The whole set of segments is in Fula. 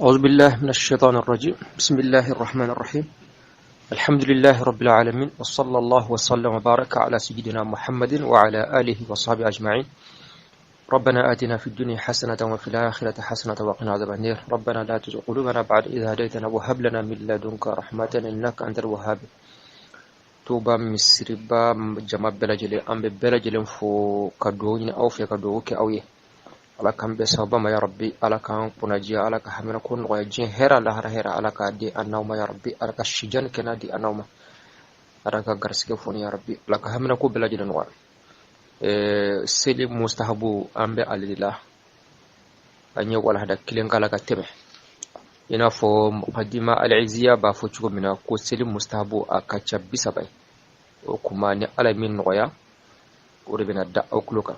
أعوذ بالله من الشيطان الرجيم. بسم الله الرحمن الرحيم. الحمد لله رب العالمين، وصلى الله وسلم وبارك على سيدنا محمد وعلى آله وصحبه أجمعين. ربنا آتنا في الدنيا حسنة وفي الآخرة حسنة وقنا عذاب النار. ربنا لا تزغ قلوبنا بعد إذ هديتنا وهب لنا من لدنك رحمة إنك أنت الوهاب. توبا missiribah jama belajele ambe belajele fo kadoni au fe kadoke auye ala kambe sabama ya rabbi ala kan kunajia ala ka hamina kun wajin hera la hera ala ka di anawma ya rabbi ala ka shijan kana di anawma ala ka garsike fon ya rabbi ala ka hamina ko belajele noir seli mustahabu ambe alillah anye wala hada kilen kala ka tebe ina fo muqaddimah al-izziya ba fo chugo mina ko seli mustahabu akacha bisabai o kuma ni alamin noya o rebina da okluka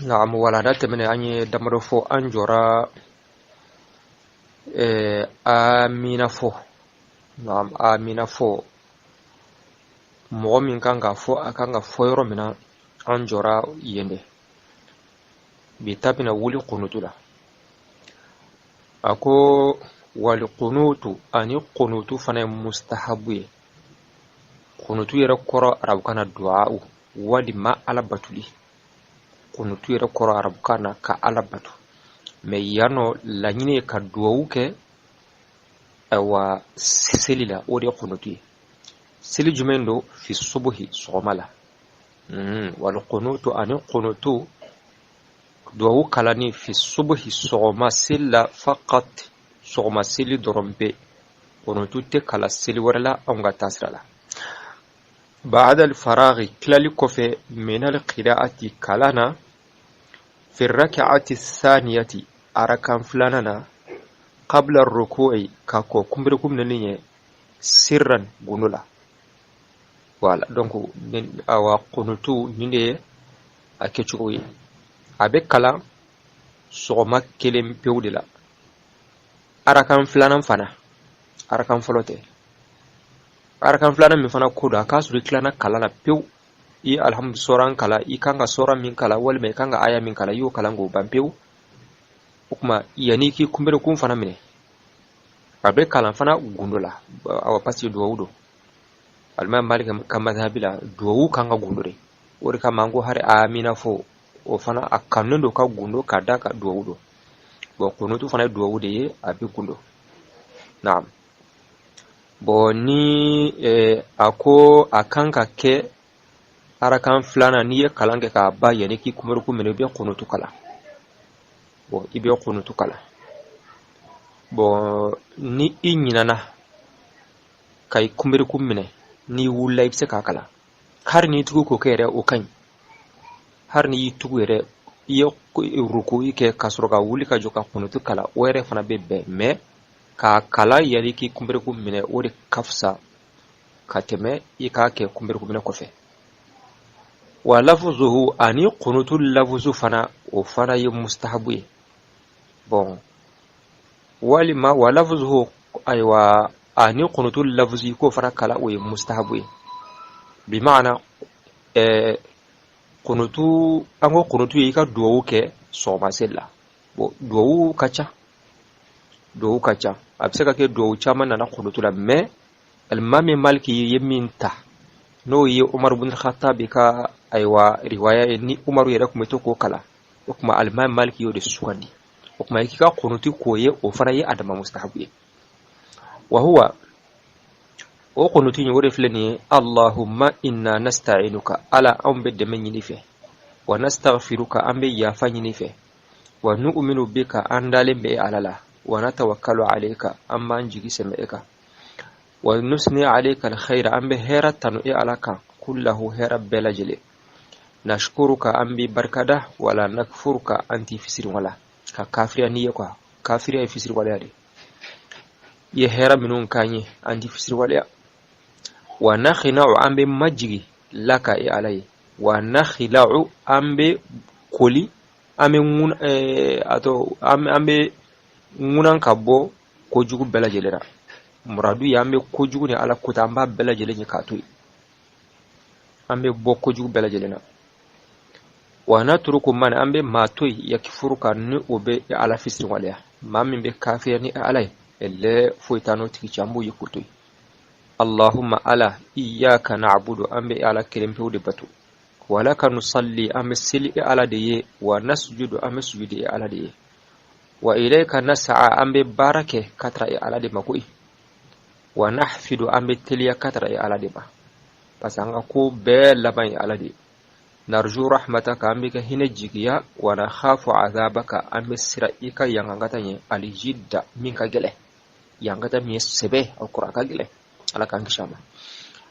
na'am wala da temene anye damaro fo anjora amina fo na'am amina fo mo min kanga fo akanga foyro mina anjora yende bitabina wuli qunutula ako wal qunutu ani qunutu fana mustahabu qunutu yara koro arab kana du'a wali ma ala batuli qunutu yara koro arab kana ka ala batu me yano lanyine ka du'a ke awa selila odi qunutu seli jumendo fi subuhi somala wal qunutu ani qunutu du'a kalani fi subuhi soma silla faqat soma sili dorombe qunutu te kala sili warla onga tasrala بعد الفراغ كلالي كوفي من القراءة كلانا في الركعة الثانية أركان فلاننا قبل الركوع كاكو كمبركم نليني سرا بنولا ولا دونك أو قنوتو نيني أكيتشوي أبي كلا سوما كلم بيودلا أركان فلانا فانا أركان فلوتي arakan flana mi fana koda ka suri klana kala na pew i alhamdu soran kala i kanga soran min kala wal me kanga aya min kala yo kala ngo ban pew ukma yani ki kumbere kun fana mine abe kala fana gundola awa pasi do wudo alma malik kam madhabila do kanga gundore wori ka mango hare amina fo o fana akanno ka gundo kada ka do wudo bo kunutu fana do wude ye abi gundo na'am bo ni ako akanka ke arakan flana ni kalange ka ba yani ki kumuru kumene be kunutu kala bo ibe kunutu kala bo ni inyinana kai kumuru kumene ni wulla ibse ka kala har ni tugu ko kere o kan har ni tugu ere iyo ruku ike kasroga wuli ka joka kunutu kala were fana be me ka kala yali ki kumberku mine ori kafsa kateme ikake kumberku mine kofe wa lafzuhu ani qunutu lafzu fana o fana yi mustahabu bon walima wa lafzuhu aywa ani qunutu lafzu ko fana kala o mustahabu bi maana qunutu ango qunutu yi ka duwo ke so masella bo duwo kacha do kacha absaka ke do chama na qunutu la me al-imam maliki yeminta no yi umar ibn khattab ka aywa riwaya ni umar yara kuma to ko kala kuma al-imam maliki yo de suwandi kuma yake ka qunutu ko ye o fara ye adama mustahabu wa huwa o qunutu ni wore fleni allahumma inna nasta'inuka ala ambe de men yinife wa nastaghfiruka ambe ya fanyinife wa nu'minu bika andale be alala ونتوكل عليك أما نجي سمعك ونثني عليك الخير أم بهيرة تنوئي عليك كله هيرة بلجلي نشكرك أم ببركده ولا نكفرك أنت فسر ولا كافر نيك كافر فسر ولا يهيرة منون كاني أنت فسر ولا ونخنع أم بمجي لك علي ونخلع أم بكولي أم ngunan kabo ko jugu bela jelera muradu yambe ko jugu ne ala kutamba bela jele ni katui ambe bokko jugu bela jelena wa natruku man ambe matoy yakfuruka ni obe ala fisri waliya mamin be kafiya ni alai elle foitano tiki chambu yikutoy allahumma ala iyyaka na'budu ambe ala kelempe batu walaka nusalli ambe sili ala de wa nasjudu ambe sujudi ala de wa ilayka nas'a ambe barake katra ala de makui wa nahfidu ambe teliya katra ala de ba pasanga ko be laban ala de narju rahmataka ambe ka hina jigiya wa nakhafu azabaka ambe siraika yangangata nye alijidda minka gele yangata mi sebe alquran ka gele ala kan kishama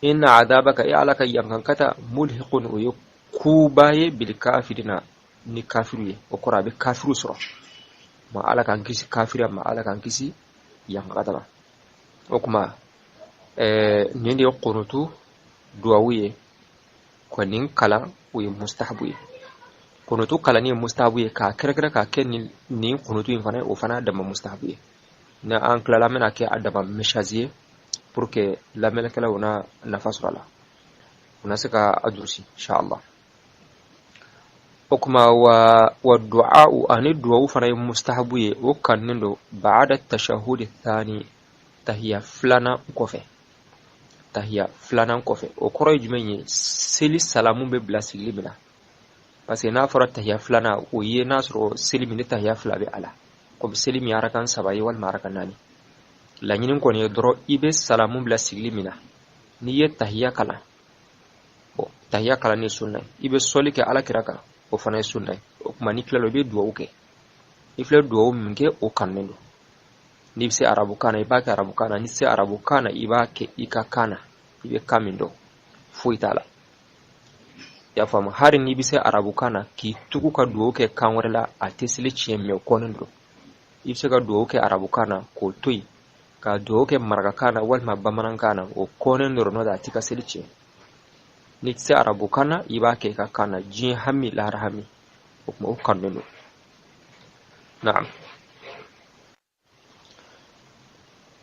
inna azabaka alaka yangangata mulhiqun uyu kubaye bil kafirina ni kafiruye okora be kafiru soro ma ala kan kisi kafira ma ala kan kisi yangangata ba okuma nindi qunutu duawiye ko nin kala uyi mustahabuye qunutu kala ni mustahabuye ka krekre ka ken ni qunutu infana o fana da mustahabuye na an kala mena ke adaba meshaziye pour que la melakala una nafasrala una saka adursi inshallah okuma wa du'a ani du'a fana mustahabuye o kannindo ba'da at-tashahhud ath-thani tahiyya flana kofe o koro jumenye seli salamu be blasi libna parce que na fara tahiyya flana o ye nasro seli min tahiyya flabe ala ko seli mi arakan sabayi wal marakan nani la nyinin ko ne dro ibe salamu blasi libna ni ye tahiyya kala tahiyya kala ni sunna ibe soli ke ala kiraka o fana sunna o kuma ni klalo be duwa uke ifle duwa minke o kannendo ni se arabu kana ibake arabu kana ni se arabu kana ibake ikakana ibe kamindo fuitala ya famu hari ni bi se arabu kana ki tuku ka duwa uke kanwarela atesili chiemme konendo ifse ka duwa uke arabu kana ko toy ka duwa uke marga kana wal mabamanan kana o konendo no da tika selichi ni se arabu kana ibake ka kana jin hammi la rahami o kuma ukanneno na'am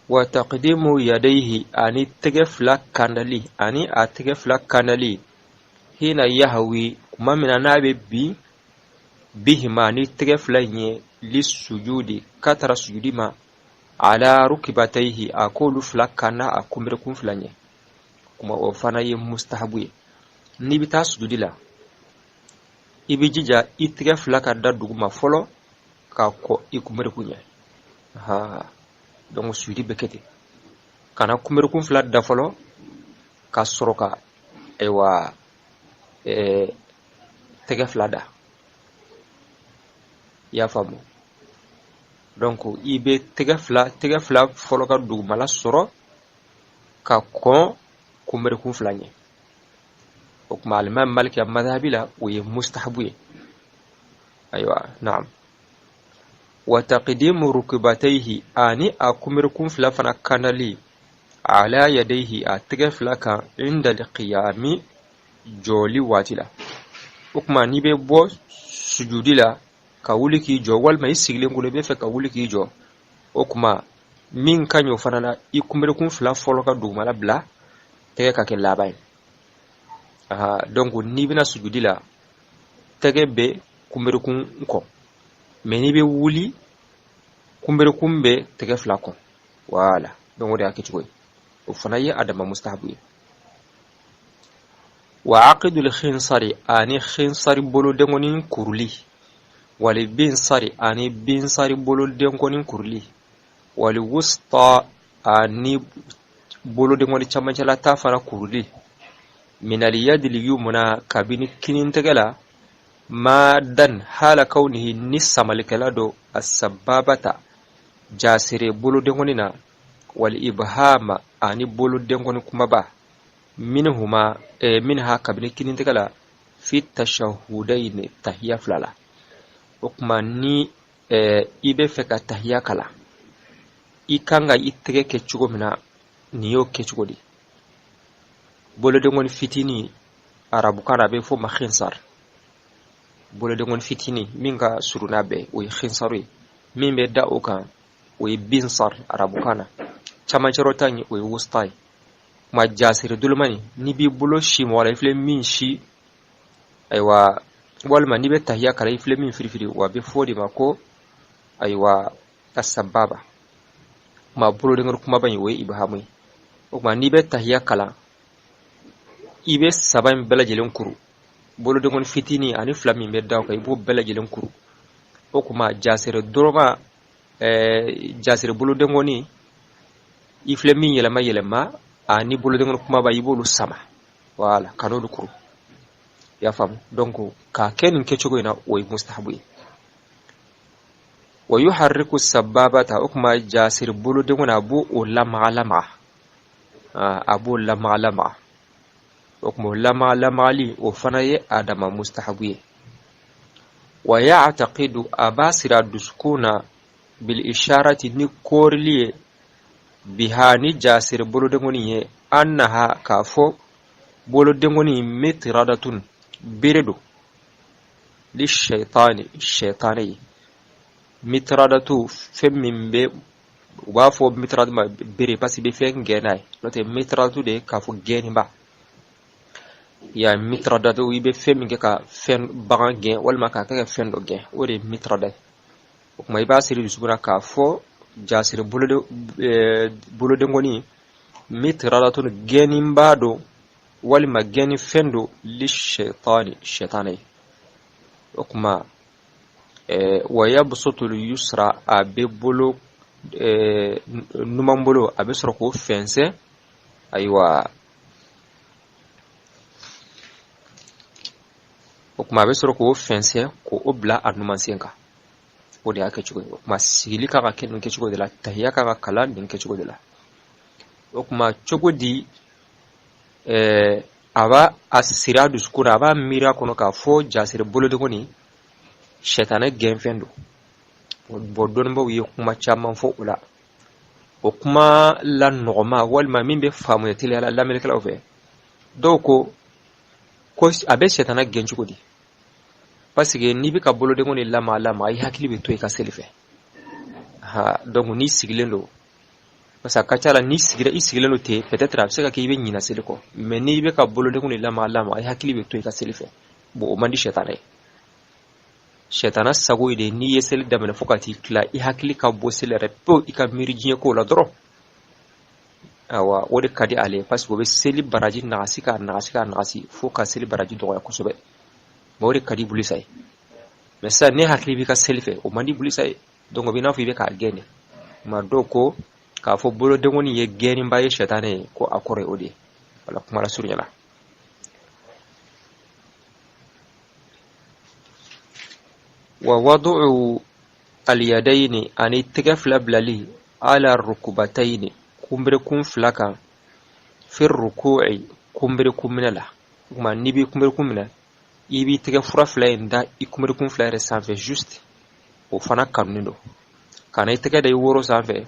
wa taqdimu yadayhi ani tegefla kanali ani ategefla kanali hina yahwi kuma mina nabe bihima ni tegefla nye lisujudi katara sujudi ma ala rukibatayhi aqulu flakana akumrikum flanye kuma o fana ye mustahabu ni bita sujudi la ibijija itegefla ka daduguma folo ka ko ikumrikunya ha donc sujudi bekete kana kumrikum fla da folo ka soroka ewa tegefla da ya famu donc ibe tegefla folo ka duguma la soro ka ko kumrikum flanye okuma al-imam maliki madhabila wa mustahabu aywa na'am wa taqdimu rukbatayhi ani akumrikum flafana kanali ala yadayhi ategeflaka inda al-qiyami joli watila okuma ni be bo sujudila ka wuliki jo wal may sigle ngule be fe ka wuliki jo okuma min kanyo fanana ikumrikum flafolo ka duguma la bla tege ka ke labay donc ni bina sujudila tege be kumberukun ko meni be wuli kumberukun be tege flako wala donc de akitikoy o fana ye adama mustahabu wa aqidul khinsari ani khinsari bolo dengonin kurli wali bin sari ani bin sari bolo dengonin kurli wali wusta ani bolo dengoni chamanchala ta fana kurli من اليد اليمنى كابين كنين تغلا ما دن حال كونه نسا ملكلادو السبابة جاسري بولو دنغننا والإبهام آني بولو دنغن كمبا منها كابين كنين تغلا في التشهدين تحيا فلالا وكما ني إبه فكا تحيا كلا إكانغا إتغي كيشوغو منا نيو كيشوغو دي bolo de ngon fitini arabu kana be fo ma khinsar bolo de ngon fitini minga suruna be o khinsari mimbe da o kan o binsar arabu kana chama charotani o wustai ma jasir dulmani ni bi bolo shi mo wala fle min shi aywa walma ni be tahiyya kala ifle min firifiri wa be fodi mako aywa as-sababa ma bolo de ngor kuma bani we ibhamai o ma ni be tahiyya kala ibe saban bela jelen kuru bolo de ngon fitini ani flami be daw kay bo bela jelen kuru o kuma jasere doroma jasere bolo de ngoni ifle min yelema ani bolo de ngon kuma ba yibolu sama wala kanolu kuru ya fam donc ka kenin ke chogo ina way mustahabu wa yuharriku sababata ukma jasir bulu de ngona bu ulama abu lama ukma lama li o fanaye adama mustahabu wa ya'taqidu abasira duskuna bil isharati ni korliye bihani jasir bulu de ngoni annaha kafo bulu de ngoni mitradatun biridu lishaytani mitradatu femmin be wa fo mitrad ma biri pasi be fen genay lote mitradatu de ka fo geni ba ya mitradatu wi be femmin ka fen bagan gen wal ma ka fen do gen ore mitradat o may ba siri subura ka fo jasir bulude ngoni mitradatu geni mbado wal ma geni fendo lishaytani okuma wa yabsutu al-yusra abibulu numambulu abisro ko fense aywa okuma abisro ko fense ko obla anumansenka odi ake chugo ma silika ka ken ke chugo de la tahiyya ka kala din ke chugo de la okuma chugo di aba asira duskura aba mira kono ka fo jasire bolo de ngoni shetane genfendo bodon ba wi kuma chamman fo ula o kuma la norma walma min be famu tele ala lamel kala ofe doko ko abe shetana genchugo di parce que ni be ka bolo de ngoni lama ay hakili be toy ka selife ha donc ni siglendo parce que kachala ni isigileno te peut-être abse ka kibe nyina seliko mais ni be ka bolo de ngoni lama ay hakili be toy ka selife bo o mandi shetana sago ide ni yesel damene fokati kla I hakili ka bo selere po I ka mirjie ko la dro awa wode kadi ale parce que be seli baraji nasi foka seli baraji do ya kusobe wode kadi bulisay mais ça ne hakili be ka selife o mandi bulisay donc bina fu be ka gene ma doko ka fo bolo de ngoni ye geni mbaye shetane ko akore odi wala kuma la suryala wa wadu'u al-yadayn an ittaqafla blali ala ar-rukbatayn kumbre kun flaka fi ar-ruku'i kumbre kumnala kuma nibi kumbre kumna ibi tega furafla inda ikumbre kun flare sanfe juste o fana kanundo kana itega day woro sanfe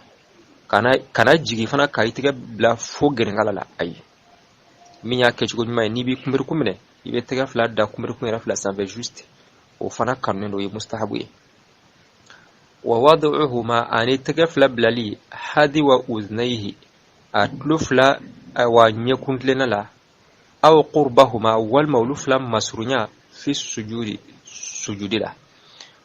kana jigi fana ka itega bla fo gengala la ay minya ke chugo nyuma nibi kumbre kumne ibi tega fla da kumbre kumra fla sanfe juste o fana kanundo yi mustahabu wa wad'uhuma an itagafla blali hadi wa uznayhi atlufla wa nyakuntlena la aw qurbahuma wal mawlufla masrunya fi sujudila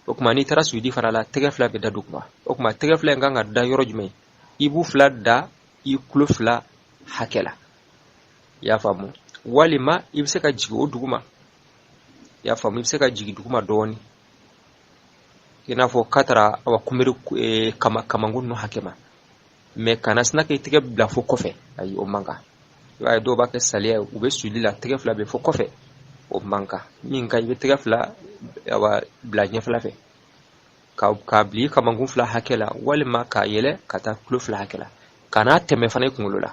okuma ni tara sujudi farala tagafla be dadukma okuma tagafla nganga da yorojme ibu fla da iklufla hakela ya famu walima ibseka jigo duguma ya famu ibseka jigi duguma doni ina fo katara awa kumiru kamangun no hakema me kana sna ke tike bla fo kofe ay o manga ay do ba ke sali u be suli la tike fla be fo kofe o manga min kay be tike fla awa bla nya fla fe ka bli kamangun fla hakela wal ma ka yele kata klo fla hakela kana teme fana ikungulula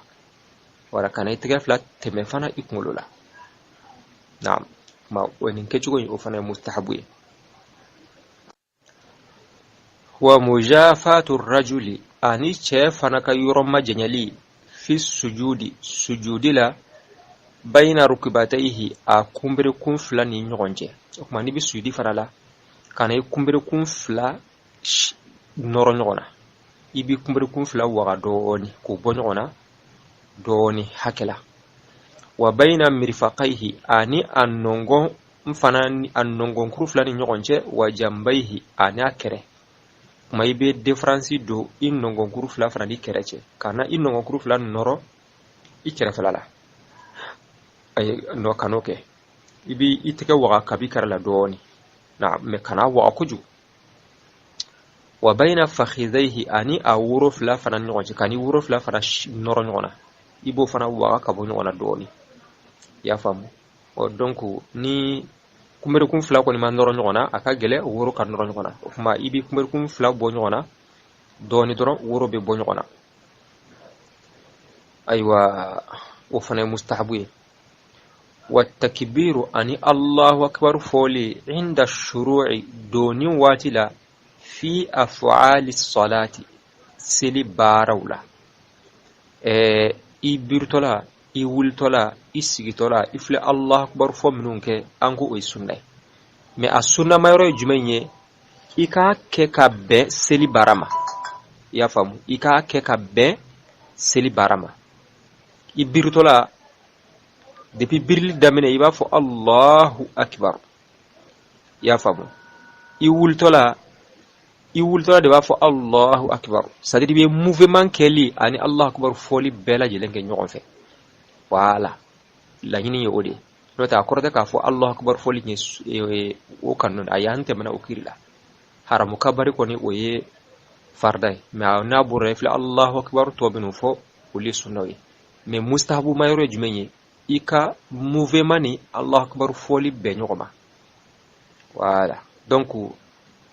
wala kana tike fla teme fana ikungulula naam ma woni ke chugo o fana mustahabu wa mujafatu ar-rajuli ani chefana ka yuroma jenyali fi sujudila baina rukbatayhi a kumbere kun fulani nyogonje kuma ni bi sujudi farala kana kumbere kun fula noro nyogona ibi kumbere kun fula waga doni ko bonyogona doni hakela wa baina mirfaqayhi ani annongo mfana annongon kuru fulani nyogonche wa jambayhi anya kere may be difference do in nongon kuru fula fana di kereche kana in nongon kuru fulani noro ikere falala ay no kanoke ibi itike waga kabi karla doni na me kana wa kuju wa bayna fakhidayhi ani awuro fula fana nyogonche kani wuro fula fana noro nyogona ibo fana waga kabo nyogona doni ya famu o donc ni kumere kum fula ko ni man noro nyogona aka gele wuro kan noro nyogona ofuma ibi kumere kum fula bo nyogona doni doro wuro be bo nyogona aywa o fana mustahabu wa takbiru ani Allahu akbar foli inda shuru'i doni watila fi af'ali salati sili barawla ibirtola iwultola isigitola ifle Allah akbar fo minunke angu oy sunna me asunna mayro jumenye ika ke kabbe seli barama ya famu ika ke kabbe seli barama ibirtola depuis birli damene iba fo Allahu akbar ya famu iwultola de ba fo Allahu akbar c'est-à-dire be mouvement keli ani Allah akbar foli bela jelenge nyogon fe wala la nyini yodi rota akorda ka fo Allahu akbar foli ni o kanun ayante mana ukirila haramu kabari ko ni oye farday ma na bu refle Allahu akbar to binu fo uli sunnawi mais mustahabu mayro jumenye ika mouvement ni Allahu akbar foli be nyogoma wala donc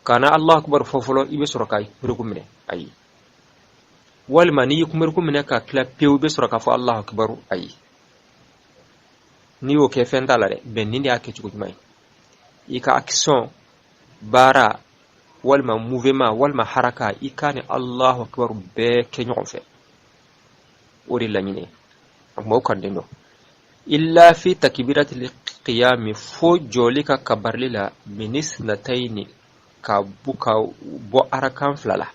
kana Allah akbar fofolo ibe sorokai rukumine ayi walma ni kumene ka kla pew be soroka fo Allah akbar ayi ni o ke fendala de ben ni ake ci gudmay ika action bara walma mouvement walma haraka ikani Allah akbar be kenyon fe ori lañine mo kandendo illa fi takbiratil qiyam fo jolika kabarlila minisnataini ka buka bo arakan flala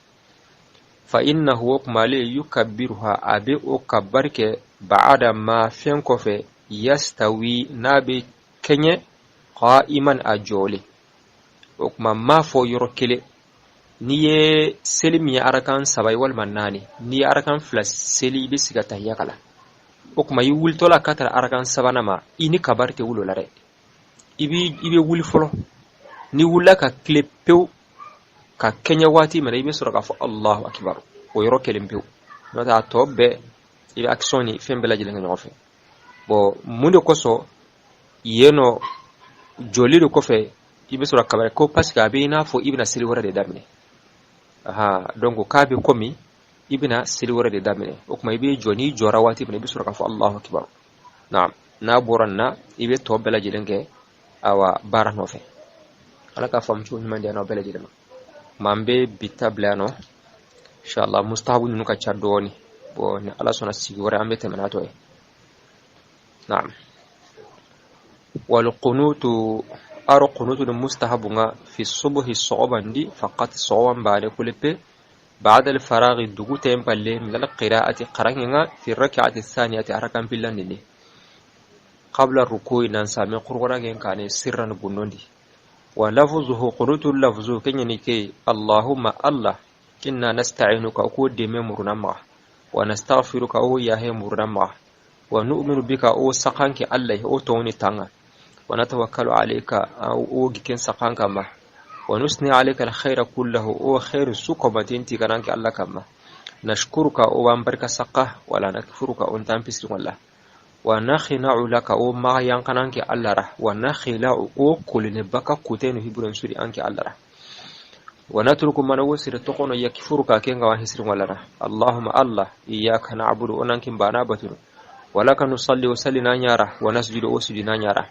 fa innahu mali yukabbiruha abi o kabarke ba'da ma fenko fe yastawi nabi kenye qa'iman ajoli o kuma ma fo yoro kele niye selimi arakan sabay wal manani ni arakan flas seli bi sigata yakala o kuma yiwul tola katara arakan sabana ma ini kabarte wulo lare ibe wul folo ni wula ka klepew ka kenya wati mana ibe sura ka fo Allahu akbar o yoro kelimpew nota tobbe ibe actioni fembela jile nga fe bo munde koso yeno jolido ko fe ibe sura kabare ko paska be na fo ibna siri wara de damne aha donc ka be komi ibna siri wara de damne o kuma ibe joni jora wati ibe sura ka fo Allahu akbar na boranna ibe tobbela jile nga awa barano fe ala ka fam ci mande no bele jidama mambe bitablano inshallah mustahabu nu ka chaddoni bo ne ala sona sigi wara ambe temanato e na'am wal qunutu aro qunutu mustahabu nga fi subhi sawbandi faqat sawan baade kulepe بعد الفراغ دغو تيمبالي من القراءه قرانغا في الركعه الثانيه اركان بلندي قبل الركوع نسامي قرغرا كان سرا بنوندي ولفظه قنوت اللفظ كنيكي اللهم الله كنا نستعينك او دممرنا ما ونستغفرك او يهمرنا ما ونؤمن بك او سقانك الله او توني تانا ونتوكل عليك او جكن سقانك ما ونثني عليك الخير كله او خير سكبتين تكنانك الله كما نشكرك او امبرك سقه ولا نكفرك او تنفس والله ونخنع لك او ما ينقنانك الله ره ونخلع او كل نبك كوتين هبرن سوري انك الله ره ونترك من وسر تقون يكفرك كينغا وهسر ولا ره اللهم الله اياك نعبد وننك بانابتن ولك نصلي وسلنا نياره ونسجد وسجدنا نياره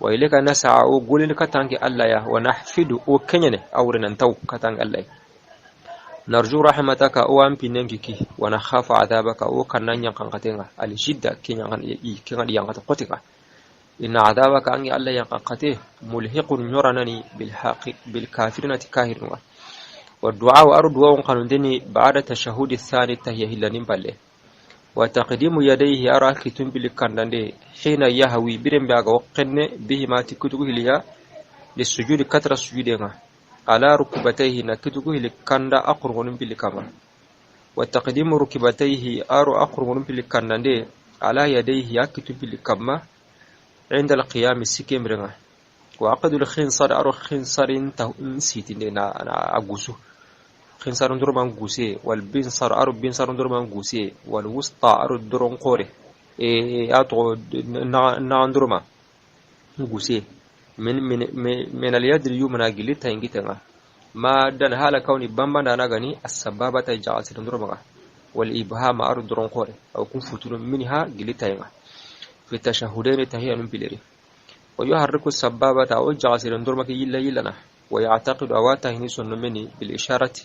وإليك نسعى او قولك تانك الله يا ونحفد او كنينه اورن انتو كتانك الله نرجو رحمتك او ام بيننكي ونخاف عذابك او كنن ينقنقتنا الجدة كين ينقت قتك ان عذابك ان الله ينقنقته ملحق يرنني بالحق بالكافرين كاهروا والدعاء ارجو قانون دني بعد التشهد الثاني تهيه لنين بالله وتقديم يديه أرى كتم بالكندندي حين يهوي برم بأغا وقن بهما تكتوه ليا للسجود كتر السجود على ركبتيه نكتوه لكندا أقرغن بالكما وتقديم ركبتيه أرى أقرغن بالكندندي على يديه يكتب بالكما عند القيام السكيم رنا وعقد الخنصر أرى خنصر نسيتني أنا أقوسه خنصر درمان غوسي والبنصر أرو بنصر درمان غوسي والوسطى أرو درون قوري أتو ناندرما غوسي من اليد اليمنى جلتها إنجتنا ما دان حال كوني بامبا دانا غني السبابة جعل سندرما والإبهام أرو درون قوري أو كن فتور منها جلتها في التشهدين تهيئ نبيلري ويحرك السبابة أو جعل سندرما كي يلا ويعتقد أواته نسون مني بالإشارة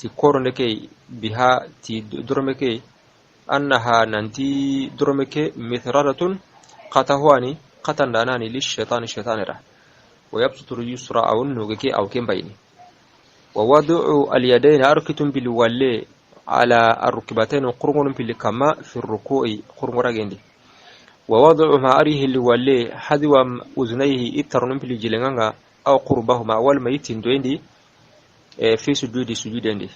تكورنكي بها تدرمكي أنها ننتي درمكي مثرارة قطهواني قطنداناني للشيطان الشيطان را ويبسط اليسرى أو النوغكي أو كم بيني ووضع اليدين أركتم بالولي على الركبتين قرغن بالكما في الركوع قرغن راجندي ووضع ما أريه الولي حذو أذنيه إترن بالجلنغا أو قربهما والميتين دويندي في سجود عندي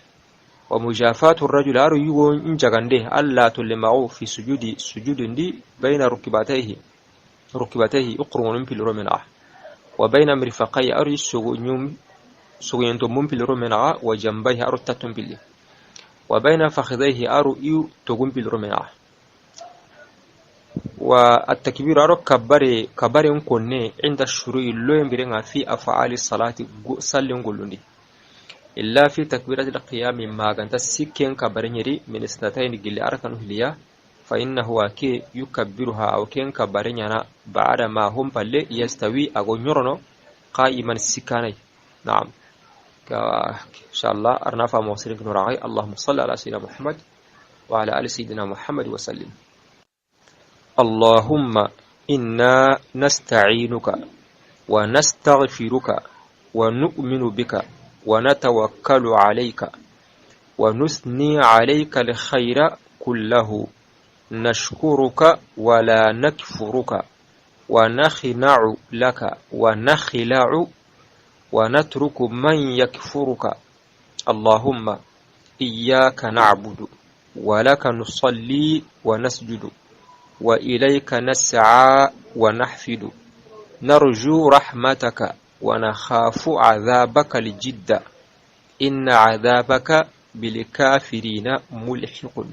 ومجافات الرجل أرو يوون إنجاغنده ألا تلمعو في سجود عندي بين ركبتيه أقرون في الرمنع وبين مرفقي أرو سوغين تمون في الرمنع وجنبيه أرو تتم بالله وبين فخذيه أرو يو تقوم بالرمنع والتكبير أرو كبري نكوني عند الشروع اللوين برنا في أفعال الصلاة سلم قلوني إلا في تكبيرة القيام ما كانت سكين كبرنيري من اثنتين جل أركانه ليا فإنه كي يكبرها أو كين كبرنينا بعد ما هم بل يستوي أو نيرنو قائما السكاني نعم إن شاء الله أرنافا موصلين نراعي اللهم صل على سيدنا محمد وعلى آل سيدنا محمد وسلم اللهم إنا نستعينك ونستغفرك ونؤمن بك ونتوكل عليك ونثني عليك الخير كله نشكرك ولا نكفرك ونخنع لك ونخلع ونترك من يكفرك اللهم إياك نعبد ولك نصلي ونسجد وإليك نسعى ونحفد نرجو رحمتك ونخاف عذابك الجد إن عذابك بالكافرين ملحق